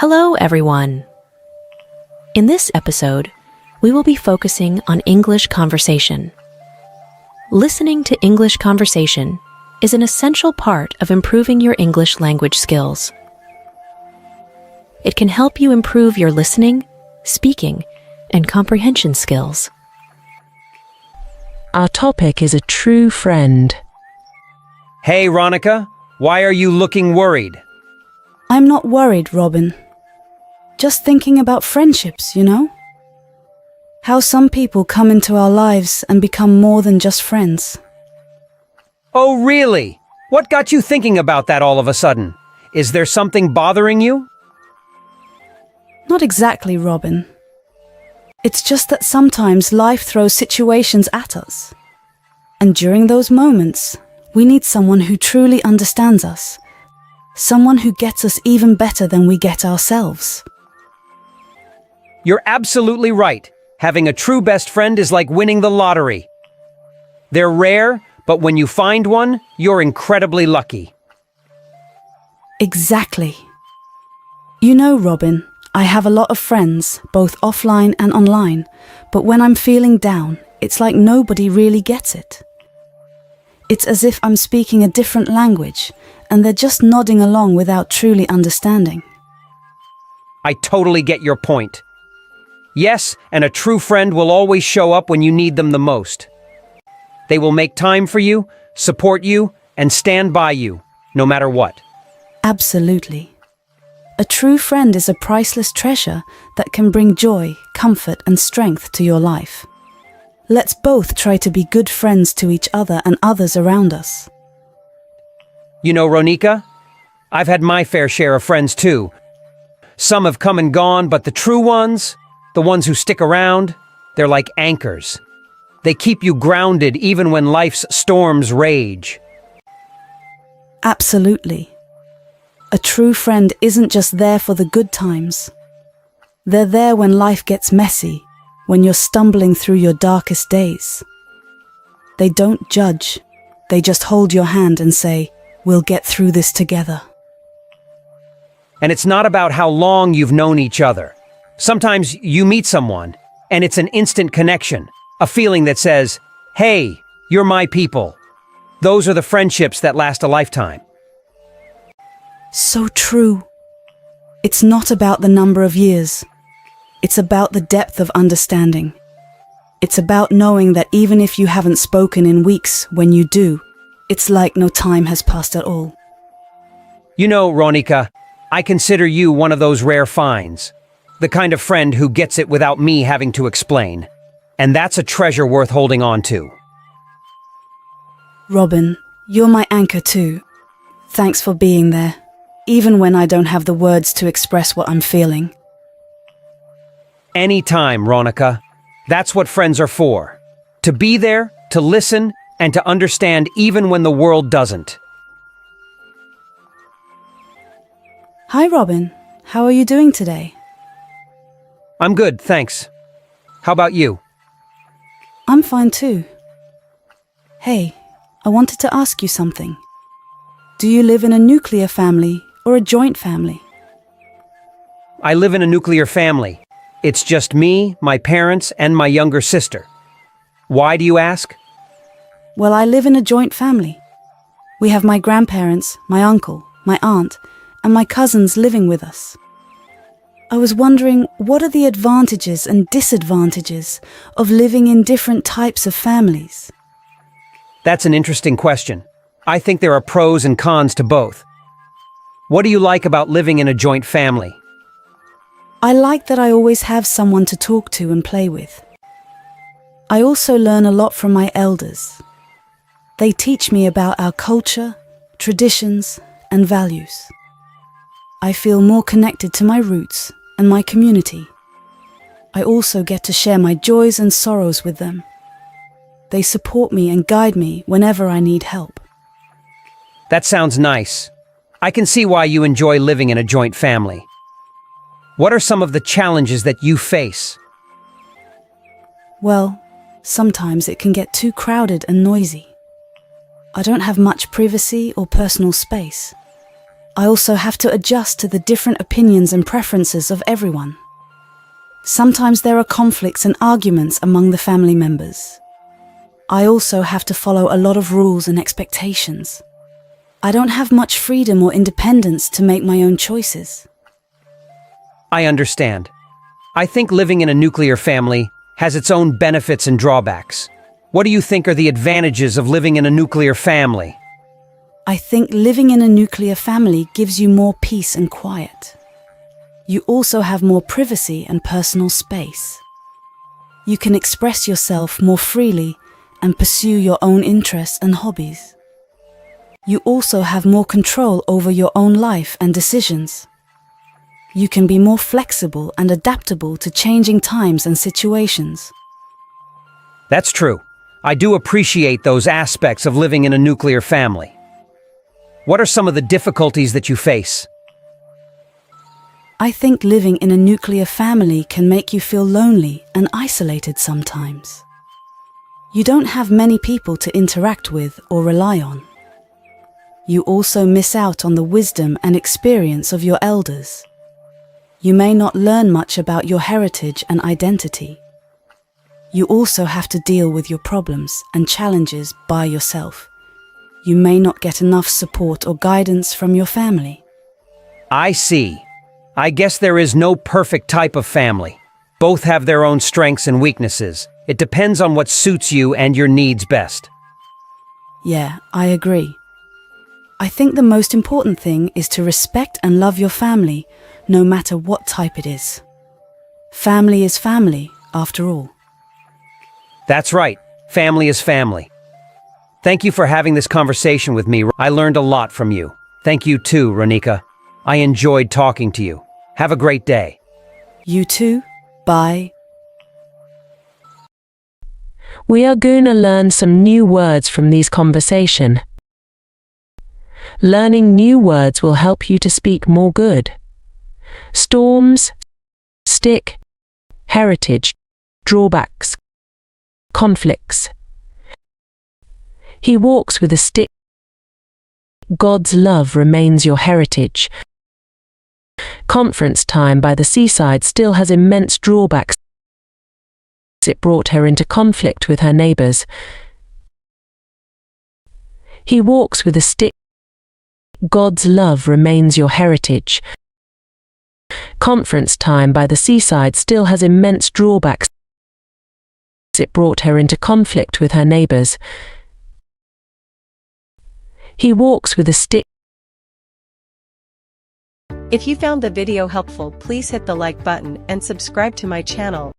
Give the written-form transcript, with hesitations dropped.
Hello, everyone. In this episode, we will be focusing on English conversation. Listening to English conversation is an essential part of improving your English language skills. It can help you improve your listening, speaking, and comprehension skills. Our topic is a true friend. Hey, Ronica, why are you looking worried? I'm not worried, Robin. Just thinking about friendships, you know? How some people come into our lives and become more than just friends. Oh, really? What got you thinking about that all of a sudden? Is there something bothering you? Not exactly, Robin. It's just that sometimes life throws situations at us. And during those moments, we need someone who truly understands us. Someone who gets us even better than we get ourselves. You're absolutely right. Having a true best friend is like winning the lottery. They're rare, but when you find one, you're incredibly lucky. Exactly. You know, Robin, I have a lot of friends, both offline and online, but when I'm feeling down, it's like nobody really gets it. It's as if I'm speaking a different language, and they're just nodding along without truly understanding. I totally get your point. Yes, and a true friend will always show up when you need them the most. They will make time for you, support you, and stand by you, no matter what. Absolutely. A true friend is a priceless treasure that can bring joy, comfort, and strength to your life. Let's both try to be good friends to each other and others around us. You know, Ronica, I've had my fair share of friends too. Some have come and gone, but the true ones, the ones who stick around, they're like anchors. They keep you grounded even when life's storms rage. Absolutely. A true friend isn't just there for the good times. They're there when life gets messy, when you're stumbling through your darkest days. They don't judge. They just hold your hand and say, "We'll get through this together." And it's not about how long you've known each other. Sometimes you meet someone, and it's an instant connection, a feeling that says, "Hey, you're my people." Those are the friendships that last a lifetime. So true. It's not about the number of years. It's about the depth of understanding. It's about knowing that even if you haven't spoken in weeks, when you do, it's like no time has passed at all. You know, Ronica, I consider you one of those rare finds. The kind of friend who gets it without me having to explain. And that's a treasure worth holding on to. Robin, you're my anchor too. Thanks for being there, even when I don't have the words to express what I'm feeling. Anytime, Ronica. That's what friends are for. To be there, to listen, and to understand even when the world doesn't. Hi, Robin. How are you doing today? I'm good, thanks. How about you? I'm fine too. Hey, I wanted to ask you something. Do you live in a nuclear family or a joint family? I live in a nuclear family. It's just me, my parents, and my younger sister. Why do you ask? Well, I live in a joint family. We have my grandparents, my uncle, my aunt, and my cousins living with us. I was wondering, what are the advantages and disadvantages of living in different types of families? That's an interesting question. I think there are pros and cons to both. What do you like about living in a joint family? I like that I always have someone to talk to and play with. I also learn a lot from my elders. They teach me about our culture, traditions, and values. I feel more connected to my roots and my community. I also get to share my joys and sorrows with them. They support me and guide me whenever I need help. That sounds nice. I can see why you enjoy living in a joint family. What are some of the challenges that you face? Well, sometimes it can get too crowded and noisy. I don't have much privacy or personal space. I also have to adjust to the different opinions and preferences of everyone. Sometimes there are conflicts and arguments among the family members. I also have to follow a lot of rules and expectations. I don't have much freedom or independence to make my own choices. I understand. I think living in a nuclear family has its own benefits and drawbacks. What do you think are the advantages of living in a nuclear family? I think living in a nuclear family gives you more peace and quiet. You also have more privacy and personal space. You can express yourself more freely and pursue your own interests and hobbies. You also have more control over your own life and decisions. You can be more flexible and adaptable to changing times and situations. That's true. I do appreciate those aspects of living in a nuclear family. What are some of the difficulties that you face? I think living in a nuclear family can make you feel lonely and isolated sometimes. You don't have many people to interact with or rely on. You also miss out on the wisdom and experience of your elders. You may not learn much about your heritage and identity. You also have to deal with your problems and challenges by yourself. You may not get enough support or guidance from your family. I see. I guess there is no perfect type of family. Both have their own strengths and weaknesses. It depends on what suits you and your needs best. Yeah, I agree. I think the most important thing is to respect and love your family, no matter what type it is. Family is family, after all. That's right. Family is family. Thank you for having this conversation with me. I learned a lot from you. Thank you too, Ronika. I enjoyed talking to you. Have a great day. You too. Bye. We are going to learn some new words from these conversation. Learning new words will help you to speak more good. Storms, stick, heritage, drawbacks, conflicts. He walks with a stick. God's love remains your heritage. Conference time by the seaside still has immense drawbacks. It brought her into conflict with her neighbors. He walks with a stick. God's love remains your heritage. Conference time by the seaside still has immense drawbacks. It brought her into conflict with her neighbors. He walks with a stick. If you found the video helpful, please hit the like button and subscribe to my channel.